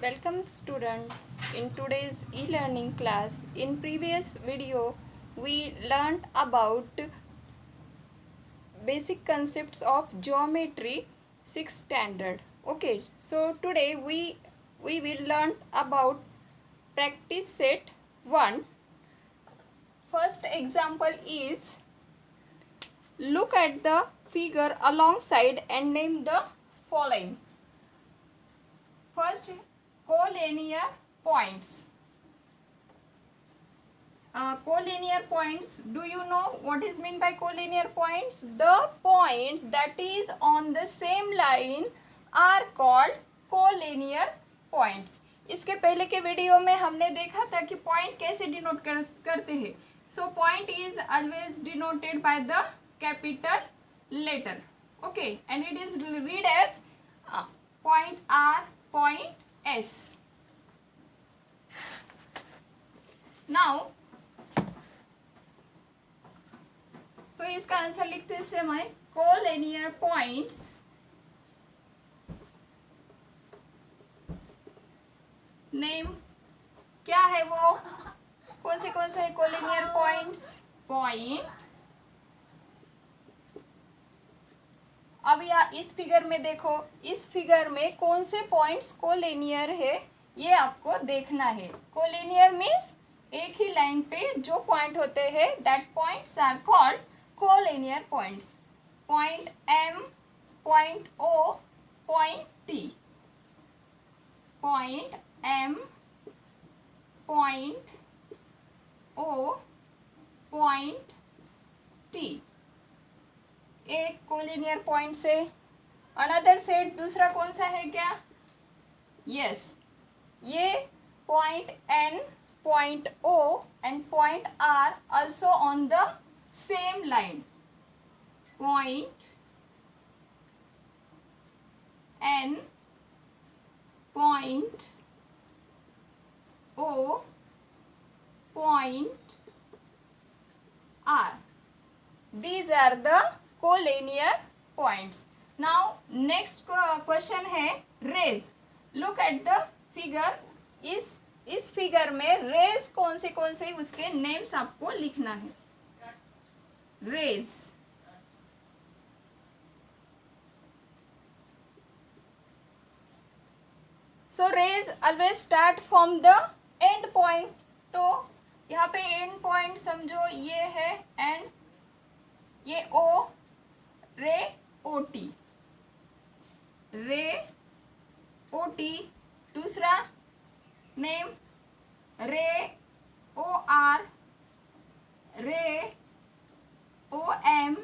Welcome student. In today's e-learning class, in previous video we learned about basic concepts of geometry 6th standard. Okay, so today we will learn about practice set 1. First example is, look at the figure alongside and name the following. First, collinear points. Collinear points, do you know what is meant by collinear points? The points that is on the same line are called collinear points. इसके पहले के video में हमने देखा था कि point कैसे denote करते हैं. So point is always denoted by the capital letter. Okay, and it is read as point R, point S. Now, so इसका आंसर लिखते हैं समय collinear points नेम क्या है वो, कौन से है collinear points? पॉइंट. अब या इस फिगर में देखो, इस फिगर में कौन से पॉइंट्स कोलिनियर है ये आपको देखना है. कोलिनियर मीन्स एक ही लाइन पे जो पॉइंट होते हैं, that points are called collinear points. Point M, point O, point T. Point M, point O, point T एक कोलिनियर पॉइंट से. अनदर सेट दूसरा कौन सा है क्या? यस, ये point N, point O and point R also on the same line. Point N, point O, point R. These are the collinear points. Now next question है rays. Look at the figure. इस figure में rays कौन से उसके names आपको लिखना है. Rays, so rays always start from the end point. तो यहाँ पे एंड पॉइंट समझो ये है एंड ये ओ, रे ओ टी, रे ओ टी. दूसरा नेम रे ओ आर, रे ओ एम,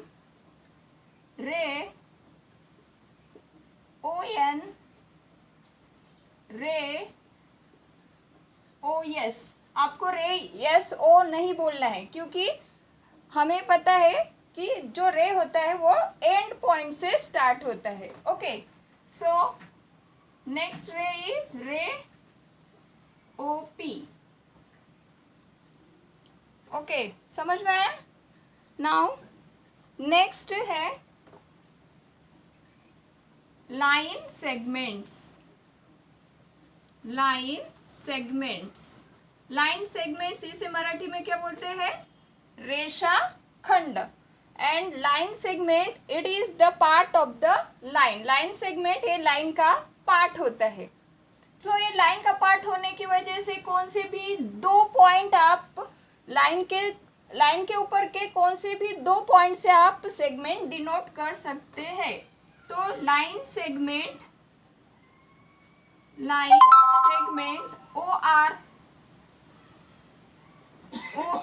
रे ओ एन, रे ओ एस. आपको रे एस ओ नहीं बोलना है क्योंकि हमें पता है कि जो रे होता है वो एंड पॉइंट से स्टार्ट होता है. ओके, सो नेक्स्ट रे इज रे ओ पी. ओके, समझ में आया? नाउ नेक्स्ट है line segments. Line segments, line segments इसे मराठी में क्या बोलते हैं? रेशा खंड. And line segment it is the part of the line. Line segment ये लाइन का पार्ट होता है. तो ये लाइन का पार्ट होने की वजह से कौन से भी दो पॉइंट आप लाइन के ऊपर के कौन से भी दो पॉइंट से आप सेगमेंट डिनोट कर सकते हैं. तो line segment O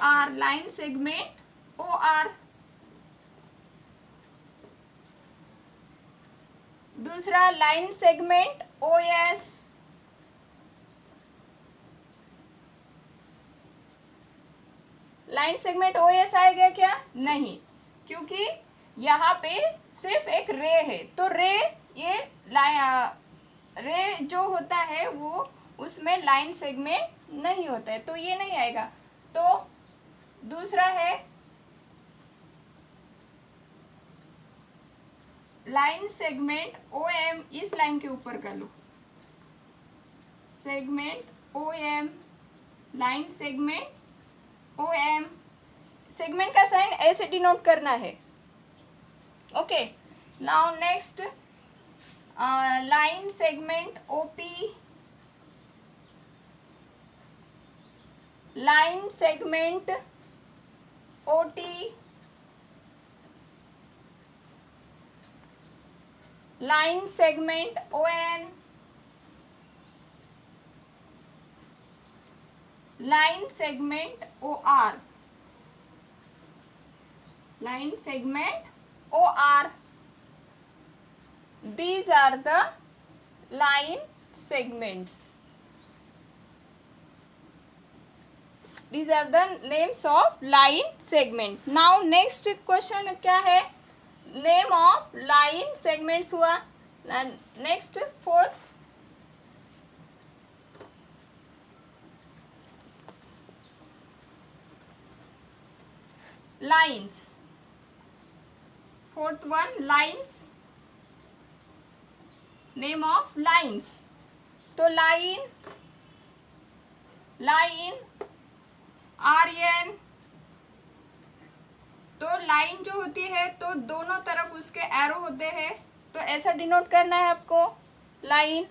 R line segment O R. दूसरा line segment O S. Line segment O S आएगा क्या? नहीं, क्योंकि यहाँ पे सिर्फ एक रे है. तो रे ये रे जो होता है वो उसमें लाइन सेगमेंट नहीं होता है, तो ये नहीं आएगा. तो दूसरा है लाइन सेगमेंट ओ एम. इस लाइन के ऊपर कर लो, segment O M, line segment O M, segment का साइन ऐसे डिनोट करना है. Okay, now next line segment O P, line segment O T, line segment O N, line segment O R, line segment OR. These are the line segments. These are the names of line segment. Now next question क्या है? Name of line segments हुआ. Next fourth, lines. Fourth one, lines. Name of lines. तो line, line, Aryan. तो line जो होती है तो दोनों तरफ उसके एरो होते हैं, तो ऐसा डिनोट करना है आपको. लाइन,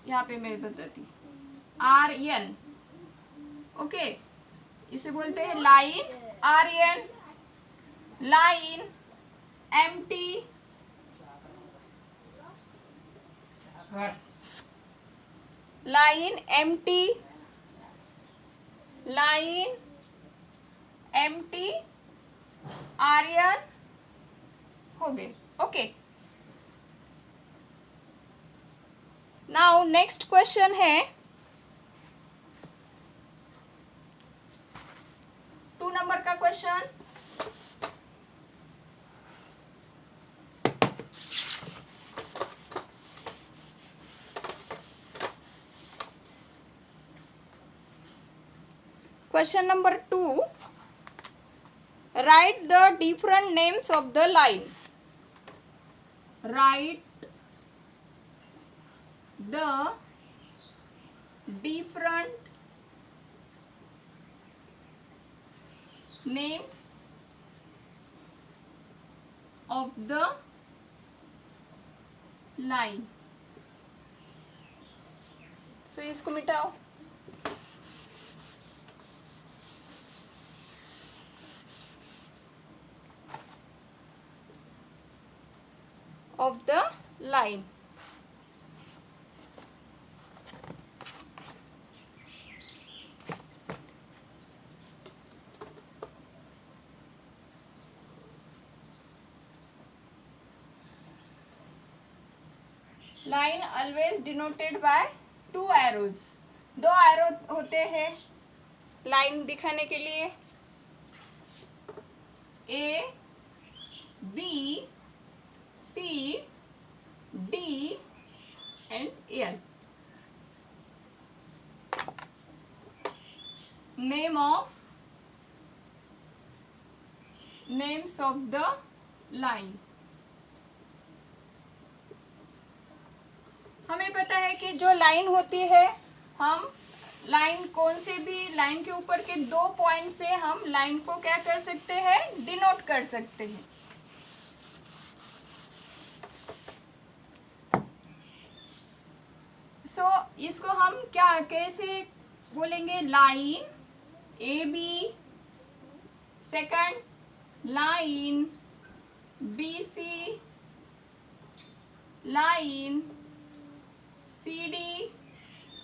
यहाँ पे मैं बताती, आर्यन. ओके, इसे बोलते हैं line RN. Line MT, line MT, line MT RN हो गए. ओके, नाउ नेक्स्ट क्वेश्चन है 2 नंबर का question. Question number 2. Write the different names of the line. Write the different names of the line. So इसको मिटाओ. Of the line. Line always denoted by 2 arrows. 2 arrow होते हैं line दिखाने के लिए. A, B, C, D and L. Names of the line. हमें पता है कि जो लाइन होती है, हम लाइन कौन से भी लाइन के ऊपर के 2 पॉइंट से हम लाइन को क्या कर सकते हैं, डिनोट कर सकते हैं. सो इसको हम क्या कैसे बोलेंगे, line A B, second line B C, line C D,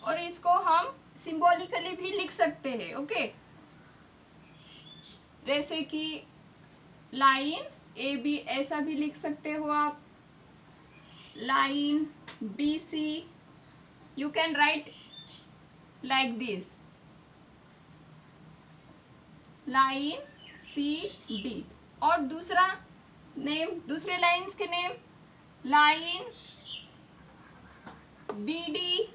और इसको हम सिंबॉलिकली भी लिख सकते हैं. ओके, जैसे कि लाइन ए बी ऐसा भी लिख सकते हो आप. Line B C you can write like this, line C D. और दूसरा नेम, दूसरे लाइन्स के name, line B D,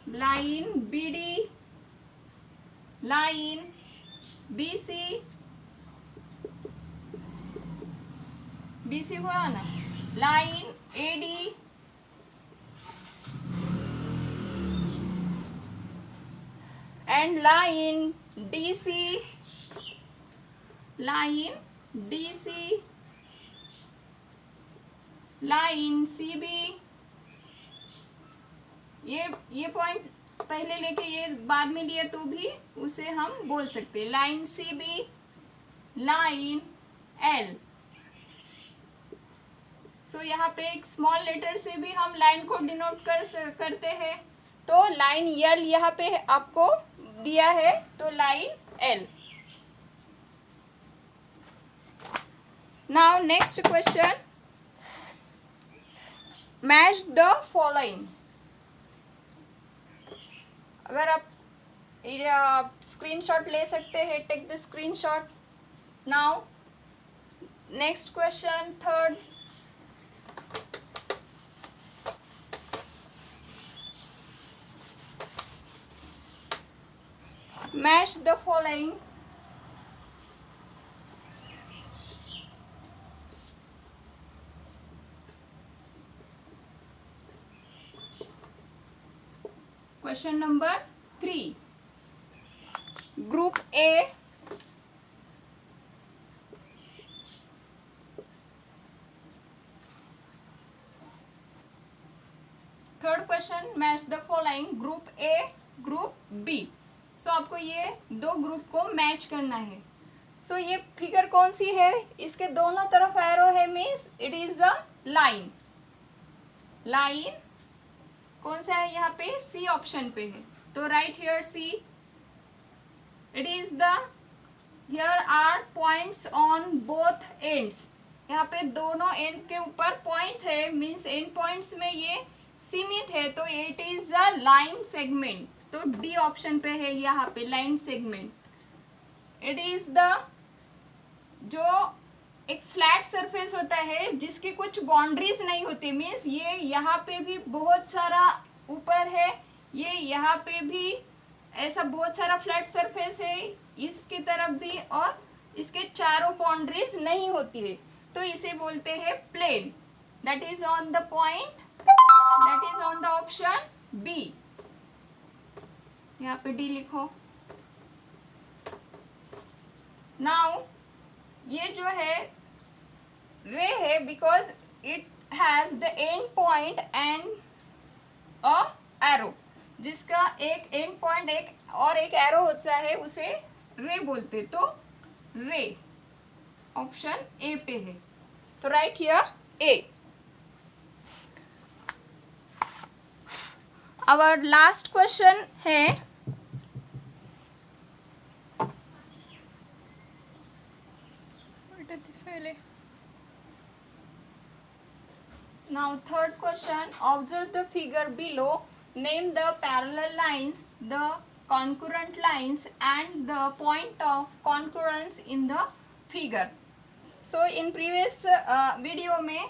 line B D, line B C, B C हुआ ना, line A D, and line DC, line CB, ये पॉइंट पहले लेके ये बाद में लिया तो भी उसे हम बोल सकते हैं लाइन CB, लाइन L। सो यहाँ पे एक स्मॉल लेटर से भी हम लाइन को डिनोट करते हैं। तो लाइन L यहाँ पे आपको दिया है, तो line L। Now next question, match the following. अगर आप स्क्रीनशॉट ले सकते हैं, take the screenshot now. Next question, third, match the following. Question number 3, Group A, third question, match the following, Group A, Group B। सो आपको ये दो group को match करना है। सो ये फिगर कौन सी है, इसके दोनों तरफ एरो है, means it is a line. Line कौन सा है यहाँ पे, सी ऑप्शन पे है, तो right here C. It is the, here are points on both ends. यहाँ पे दोनों एंड के ऊपर पॉइंट है, मीन्स एंड पॉइंट्स में ये सीमित है, तो it is a line segment. तो डी ऑप्शन पे है यहाँ पे line segment. It is the, जो एक फ्लैट सरफेस होता है जिसकी कुछ बाउंड्रीज नहीं होती, मीन्स ये यहाँ पे भी बहुत सारा ऊपर है, ये यहाँ पे भी ऐसा बहुत सारा फ्लैट सरफेस है, इसकी तरफ भी, और इसके चारों बाउंड्रीज नहीं होती है, तो इसे बोलते हैं plane. That is on the point, that is on the option B. यहाँ पे डी लिखो। नाउ ये जो है रे है, because it has the end point and a arrow, जिसका एक एंड पॉइंट एक एरो होता है, उसे रे बोलते। तो रे ऑप्शन ए पे है, तो right here A. Our last question है, now third question, observe the figure below, name the parallel lines, the concurrent lines and the point of concurrence in the figure। so in previous video में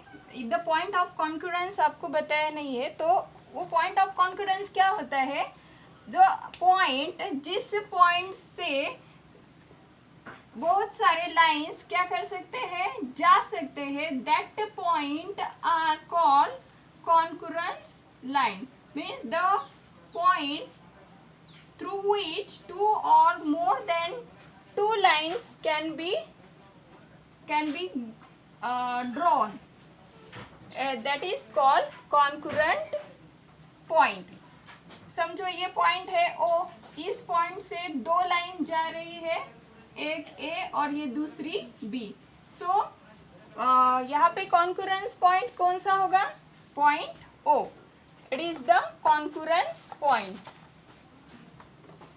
the point of concurrence आपको बताया नहीं है, तो वो point of concurrence क्या होता है, जो पॉइंट, जिस पॉइंट से बहुत सारे लाइंस क्या कर सकते हैं, जा सकते हैं, that point are called concurrence line. Means the point through which two और more than two lines can be drawn, that is called concurrent point. समझो ये पॉइंट है ओ, इस पॉइंट से दो लाइन जा रही है, एक ए और ये दूसरी बी। सो यहाँ पे कॉन्करेंस पॉइंट कौन सा होगा, point O. It is the concurrence point,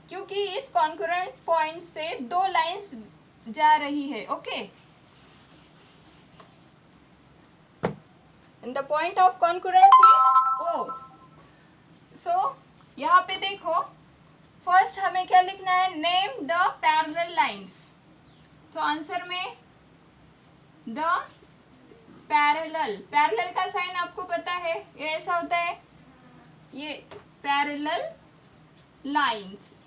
क्योंकि इस कॉन्करेंट पॉइंट से दो लाइंस जा रही है। Okay, and the point of concurrence is O. So यहाँ पे देखो, फर्स्ट हमें क्या लिखना है, नेम द पैरेलल लाइंस। तो आंसर में द पैरेलल, पैरेलल का साइन आपको पता है, ये ऐसा होता है, ये पैरेलल लाइंस।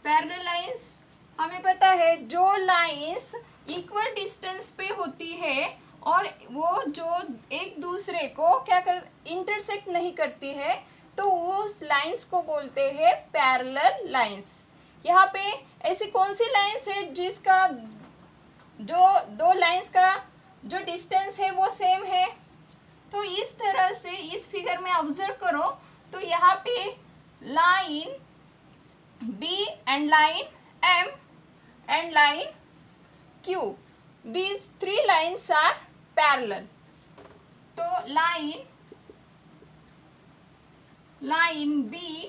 पैरेलल लाइंस हमें पता है, जो लाइंस इक्वल डिस्टेंस पे होती है और वो जो एक दूसरे को क्या कर इंटरसेक्ट नहीं करती है, तो उस लाइंस को बोलते हैं पैरेलल लाइंस। यहाँ पे ऐसी कौन सी लाइंस है जिसका जो दो लाइंस का जो डिस्टेंस है वो सेम है? तो इस तरह से इस फिगर में ऑब्जर्व करो तो यहाँ पे line B and line M and line Q, these three lines are parallel. तो line B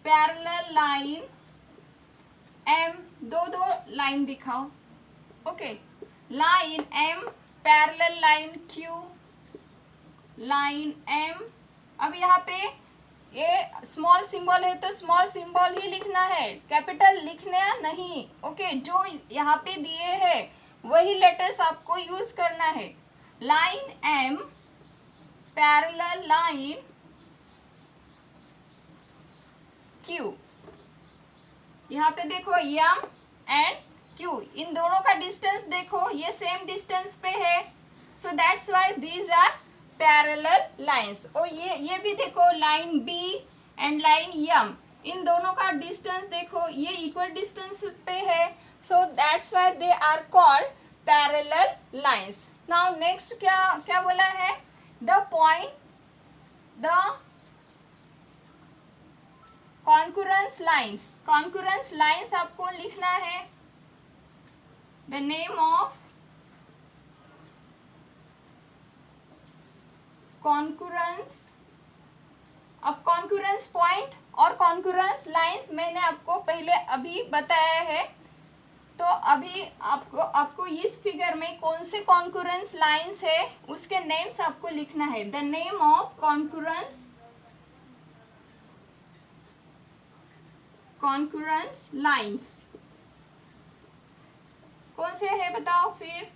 parallel line M, दो लाइन दिखाओ। Okay, line M parallel line Q, line M. अब यहाँ पे ये स्मॉल सिंबल है तो स्मॉल सिंबल ही लिखना है, कैपिटल लिखना नहीं। ओके, जो यहाँ पे दिए हैं वही लेटर्स आपको यूज करना है। Line M parallel line Q, यहाँ पे देखो एम एंड क्यू, इन दोनों का डिस्टेंस देखो ये सेम डिस्टेंस पे है, so that's why these are parallel lines. और ये भी देखो line B and line M, इन दोनों का डिस्टेंस देखो ये इक्वल डिस्टेंस पे है, so that's why they are called parallel lines. Now next क्या बोला है? The point the concurrence lines. Concurrence lines आपको लिखना है द नेम ऑफ कॉन्करेंस। अब कॉन्करेंस पॉइंट और कॉन्करेंस लाइंस मैंने आपको पहले अभी बताया है, तो अभी आपको इस फिगर में कौन से कॉन्करेंस लाइंस है उसके नेम्स आपको लिखना है। The name of concurrence lines कौन से है बताओ फिर।